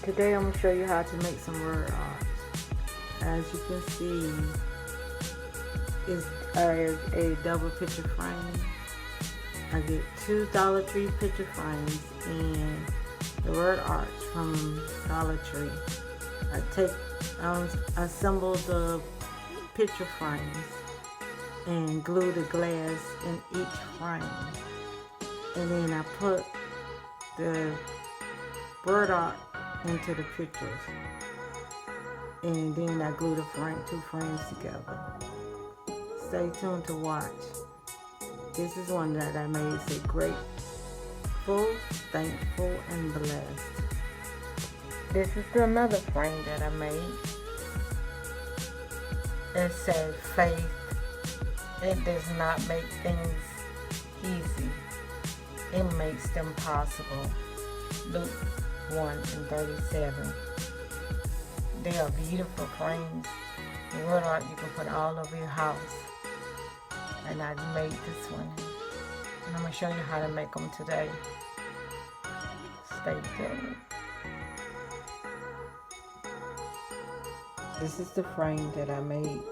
Today I'm going to show you how to make some word art. As you can see, it's a double picture frame. I get two Dollar Tree picture frames and the word arts from Dollar Tree. I assemble the picture frames and glue the glass in each frame. And then I put the word art into the pictures. And then I glue the two frames together. Stay tuned to watch. This is one that I made. It's grateful, thankful, and blessed. This is another frame that I made. It says faith. It does not make things easy. It makes them possible. Luke 1:37. They are beautiful frames. The word art you can put all over your house. And I made this one. And I'm going to show you how to make them today. Stay tuned. This is the frame that I made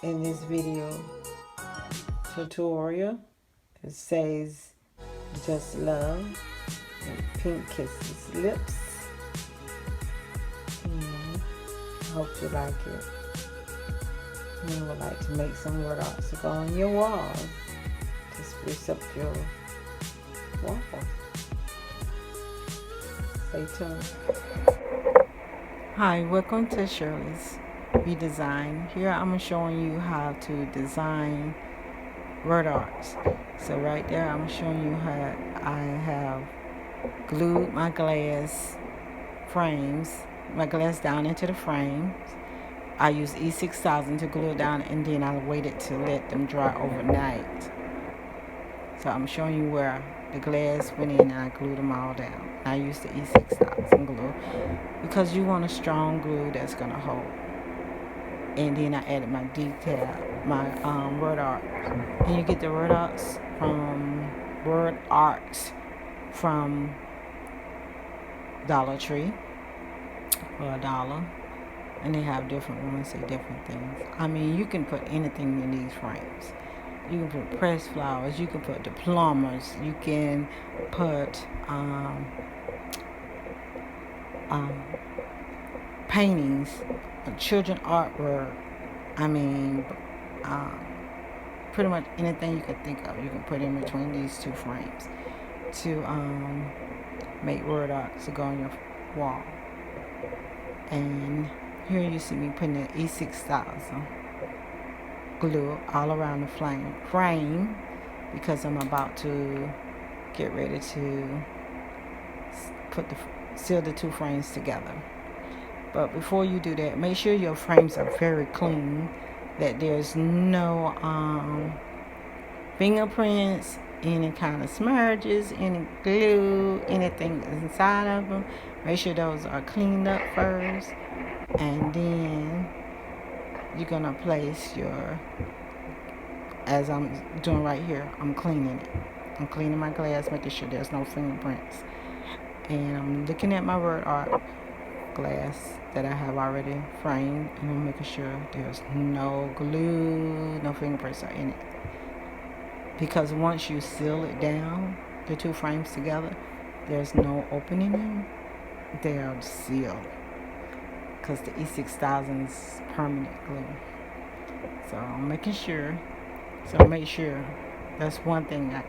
in this video tutorial. It says just love and pink kisses lips. I hope you like it. You would like to make some word art to go on your walls to spruce up your wall. Stay tuned. Hi, welcome to Shirley's Redesign. Here I'm showing you how to design word arts. So right there I'm showing you how I have glued my glass down into the frames. I use E6000 to glue it down, and then I waited to let them dry overnight. So I'm showing you where the glass went in and I glued them all down. I used the E6000 glue because you want a strong glue that's going to hold. And then I added my word art. And you get the word arts from Dollar Tree for $1. And they have different ones, say different things. I mean, you can put anything in these frames. You can put pressed flowers, you can put diplomas, you can put paintings, children artwork. I mean, pretty much anything you can think of, you can put in between these two frames to make word art to go on your wall. And here you see me putting the E6000 glue all around the frame because I'm about to get ready to seal the two frames together. But before you do that, make sure your frames are very clean, that there's no fingerprints, any kind of smudges, any glue, anything inside of them. Make sure those are cleaned up first. And then you're going to place as I'm doing right here, I'm cleaning it. I'm cleaning my glass, making sure there's no fingerprints. And I'm looking at my word art glass that I have already framed, and I'm making sure there's no glue, no fingerprints are in it. Because once you seal it down, the two frames together, there's no opening them. They are sealed. Because the E6000 is permanent glue. So I'm making sure. So make sure. That's one thing I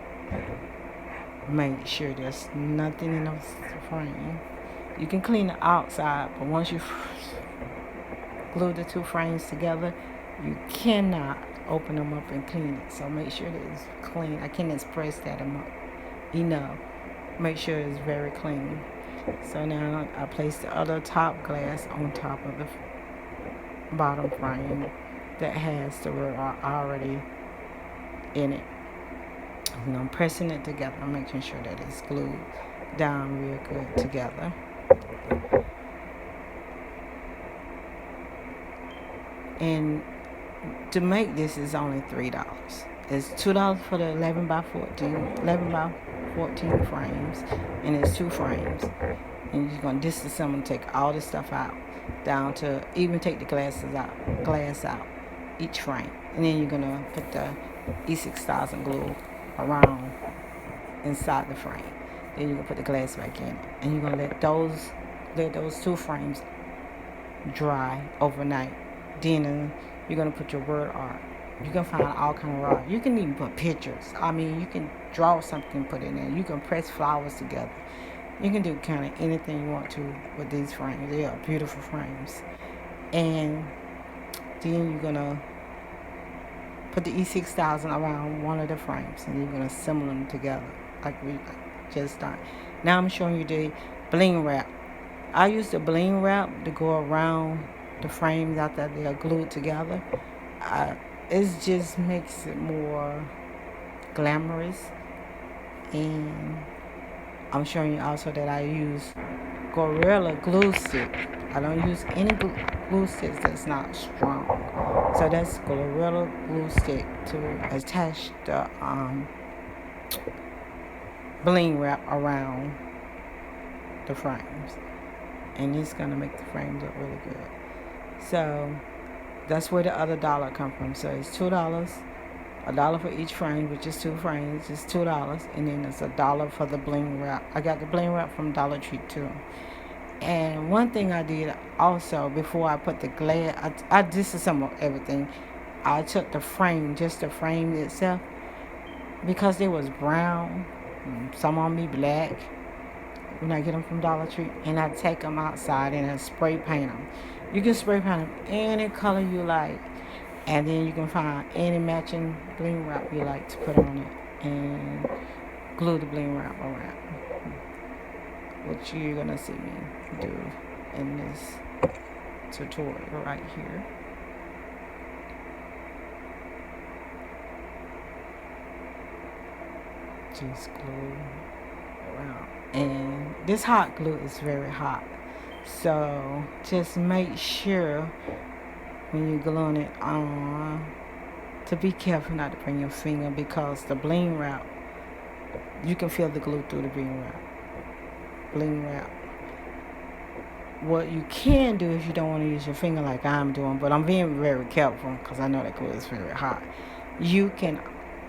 make sure there's nothing in the frame. You can clean the outside, but once you glue the two frames together, you cannot open them up and clean it. So make sure that it's clean. I can't express that enough. Make sure it's very clean. So now I place the other top glass on top of the bottom frame that has the word art already in it. And I'm pressing it together. I'm making sure that it's glued down real good together. And to make this is only $3. It's $2 for the 11 by 14 frames, and it's 2 frames. And you're gonna disassemble, take all this stuff out, down to even take the glass out, each frame, and then you're gonna put the E6000 glue around inside the frame. Then you're gonna put the glass back in, and you're gonna let those 2 frames dry overnight. Then you're gonna put your word art. You can find all kind of art. You can even put pictures. I mean, you can draw something, put it in. You can press flowers together. You can do kind of anything you want to with these frames. They are beautiful frames. And then you're gonna put the E6000 around one of the frames, and you're gonna assemble them together like we just done. Now I'm showing you the bling wrap. I use the bling wrap to go around the frames after they are glued together. It just makes it more glamorous. And I'm showing you also that I use Gorilla glue stick. I don't use any glue sticks that's not strong. So that's Gorilla glue stick to attach the bling wrap around the frames. And it's gonna make the frames look really good. So that's where the other dollar come from. So it's $2, $1 for each frame, which is 2 frames. It's $2, and then it's $1 for the bling wrap. I got the bling wrap from Dollar Tree too. And one thing I did also before I put the glass, I disassembled everything. I took the frame, just the frame itself, because they was brown, some on me black, when I get them from Dollar Tree, and I take them outside and I spray paint them. You can spray paint them any color you like, and then you can find any matching bling wrap you like to put on it, and glue the bling wrap around, which you're gonna see me do in this tutorial right here. Just glue around, and this hot glue is very hot, so just make sure when you're gluing it on to be careful not to bring your finger, because the bling wrap, you can feel the glue through the bling wrap. What you can do if you don't want to use your finger like I'm doing, but I'm being very careful because I know that glue is very hot, you can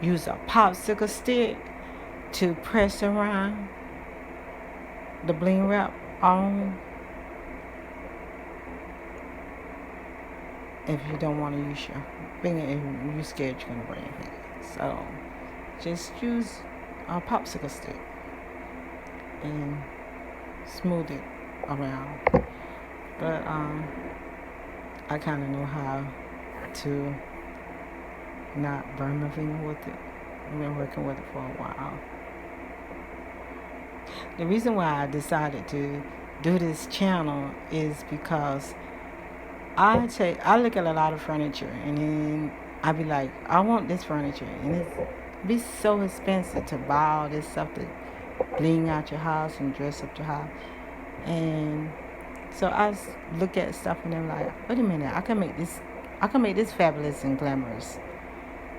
use a popsicle stick to press around the bling wrap on, if you don't want to use your finger, if you're scared you're going to break your finger. So just use a popsicle stick and smooth it around. But I kind of know how to not burn my finger with it. I've been working with it for a while. The reason why I decided to do this channel is because I look at a lot of furniture, and then I be like, I want this furniture, and it be so expensive to buy all this stuff to bling out your house and dress up your house. And so I look at stuff and I'm like, wait a minute, I can make this fabulous and glamorous.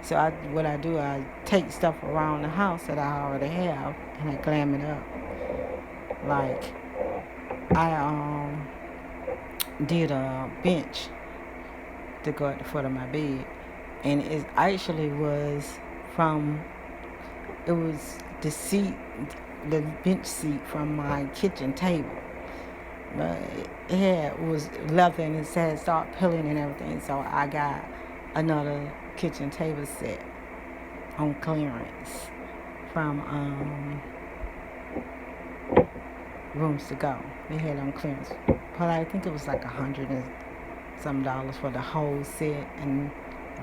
So what I do, I take stuff around the house that I already have and I glam it up. Like I did a bench to go at the foot of my bed, and it actually was the bench seat from my kitchen table. But it was leather and it had start peeling and everything, so I got another kitchen table set on clearance from Rooms to Go. They had it on clearance, but I think it was like $100 and some for the whole set, and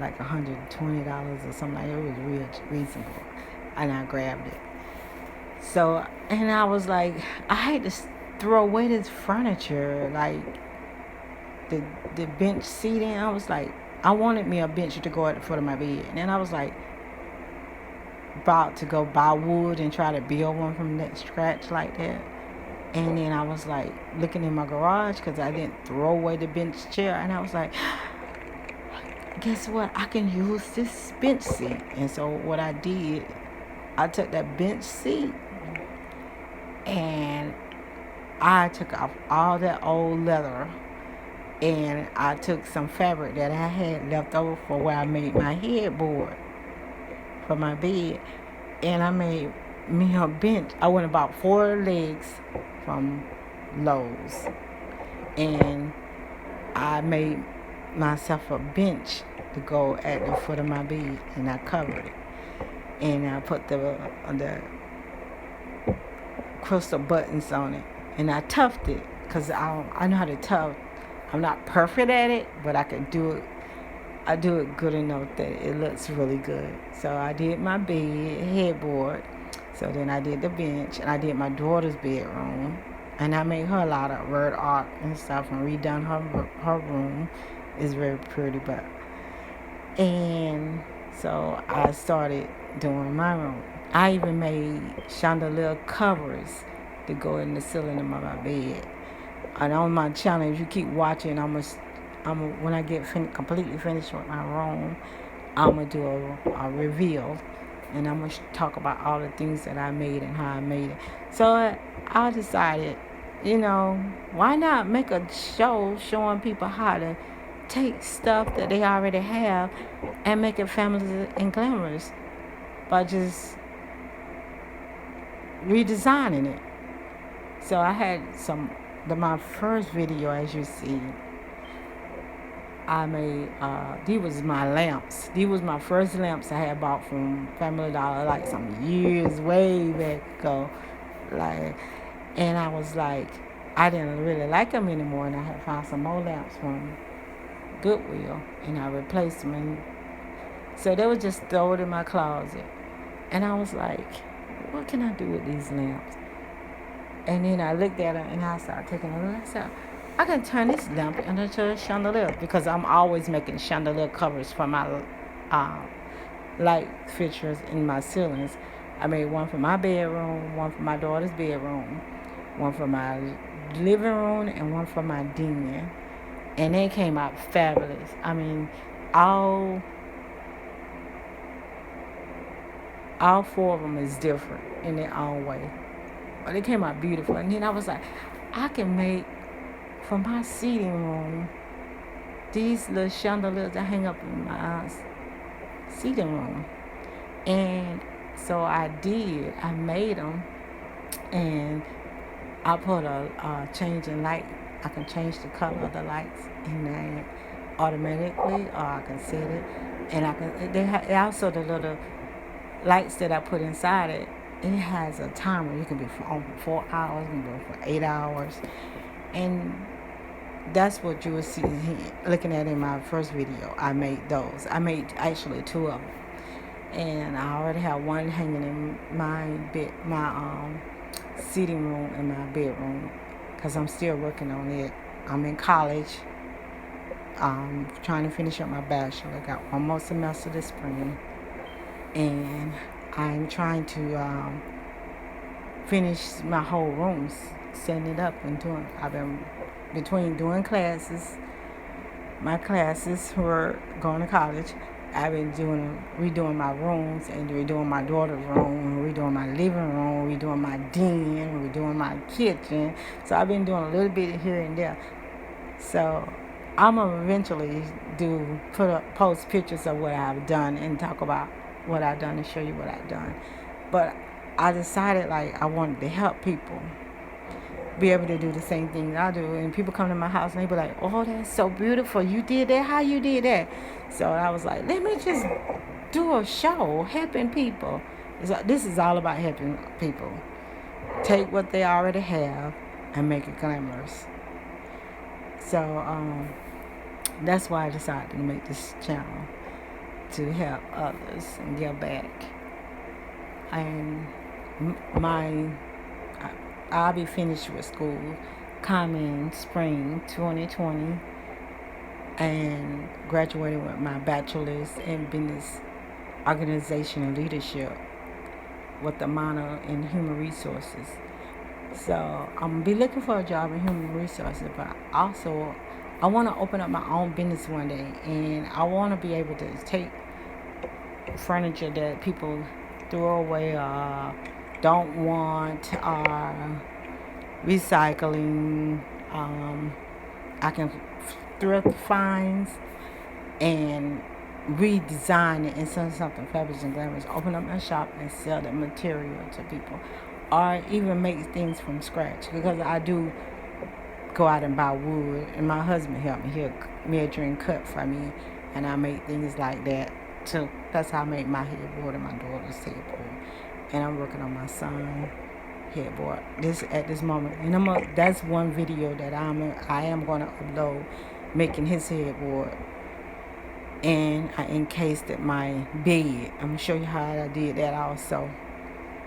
like $120 or something like that. It was real reasonable, and I grabbed it. So, and I was like, I hate to throw away this furniture, like the bench seating. I was like, I wanted me a bench to go at the foot of my bed, and then I was like about to go buy wood and try to build one from that scratch like that. And then I was like looking in my garage because I didn't throw away the bench chair, and I was like, guess what? I can use this bench seat. And so what I did, I took that bench seat and I took off all that old leather, and I took some fabric that I had left over for where I made my headboard for my bed, and I made me a bench. I went about 4 legs from Lowe's, and I made myself a bench to go at the foot of my bed, and I covered it, and I put the crystal buttons on it, and I tuffed it because I know how to tuft. I'm not perfect at it, but I can do it. I do it good enough that it looks really good. So I did my headboard. So then I did the bench, and I did my daughter's bedroom, and I made her a lot of word art and stuff, and redone her room. It's very pretty, but and so I started doing my room. I even made chandelier covers to go in the ceiling of my bed. And on my channel, if you keep watching, when I get completely finished with my room, I'm gonna do a reveal, and I'm gonna talk about all the things that I made and how I made it. So I decided, why not make a show showing people how to take stuff that they already have and make it fabulous and glamorous by just redesigning it. So I had my first video, as you see, I made, these was my lamps. These was my first lamps I had bought from Family Dollar, like some years way back ago. And I was like, I didn't really like them anymore, and I had found some more lamps from Goodwill, and I replaced them. And so they were just stored in my closet. And I was like, what can I do with these lamps? And then I looked at them, and I started taking a look. I said, I can turn this lamp into a chandelier, because I'm always making chandelier covers for my light fixtures in my ceilings. I made one for my bedroom, one for my daughter's bedroom, one for my living room, and one for my den. And they came out fabulous. I mean, all 4 of them is different in their own way. But they came out beautiful. And then I was like, I can make, for my seating room, these little chandeliers that hang up in my seating room. And so I did. I made them, and I put a changing light. I can change the color of the lights in there automatically, or I can set it. And they also the little lights that I put inside it. It has a timer. You can be on for 4 hours, you can be for 8 hours, and that's what you will see looking at in my first video. I made those. I made actually 2 of them, and I already have one hanging in my seating room in my bedroom, because I'm still working on it. I'm in college. I'm trying to finish up my bachelor. Got one more semester this spring, and I'm trying to finish my whole rooms, setting it up and doing. I've been between doing classes, my classes were going to college. I've been redoing my rooms, and redoing my daughter's room, redoing my living room, redoing my den, redoing my kitchen. So I've been doing a little bit here and there. So I'm gonna eventually post pictures of what I've done and talk about what I've done and show you what I've done. But I decided, like, I wanted to help people be able to do the same thing I do. And people come to my house and they be like, oh, that's so beautiful. You did that? How you did that? So I was like, let me just do a show helping people. This is all about helping people. Take what they already have and make it glamorous. So that's why I decided to make this channel, to help others and give back. And I'll be finished with school coming spring 2020, and graduating with my bachelor's in business organization and leadership with a minor in human resources. So I'm gonna be looking for a job in human resources, but also I want to open up my own business one day, and I want to be able to take furniture that people throw away, don't want, recycling. Um, I can thrift finds and redesign it into something fabulous and glamorous. Open up my shop and sell the material to people, or even make things from scratch. Because I do go out and buy wood, and my husband helped me. He'll measure and cut for me, and I make things like that too. That's how I make my headboard and my daughter's headboard. And I'm working on my son headboard this at this moment, and that's one video that I am going to upload, making his headboard. And I encased it my bed. I'm gonna show you how I did that also,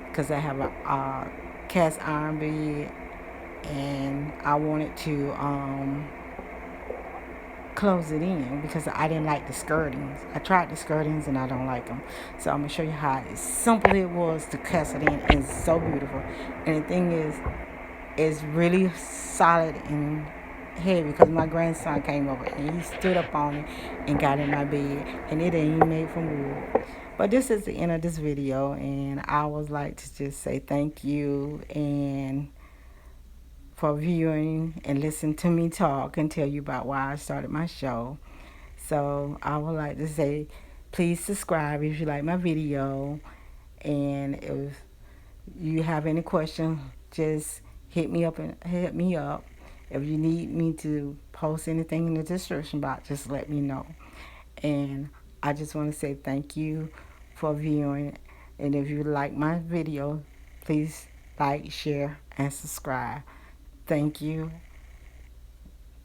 because I have a cast iron bed, and I wanted to close it in because I didn't like the skirtings. I tried the skirtings and I don't like them. So I'm gonna show you how simple it was to cast it in. It's so beautiful, and the thing is, it's really solid and heavy because my grandson came over and he stood up on it and got in my bed, and it ain't even made from wood. But this is the end of this video, and I would like to just say thank you and for viewing and listen to me talk and tell you about why I started my show. So I would like to say please subscribe if you like my video, and if you have any questions, just hit me up. If you need me to post anything in the description box, just let me know. And I just want to say thank you for viewing. And if you like my video, please like, share, and subscribe. Thank you.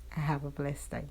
Have a blessed day.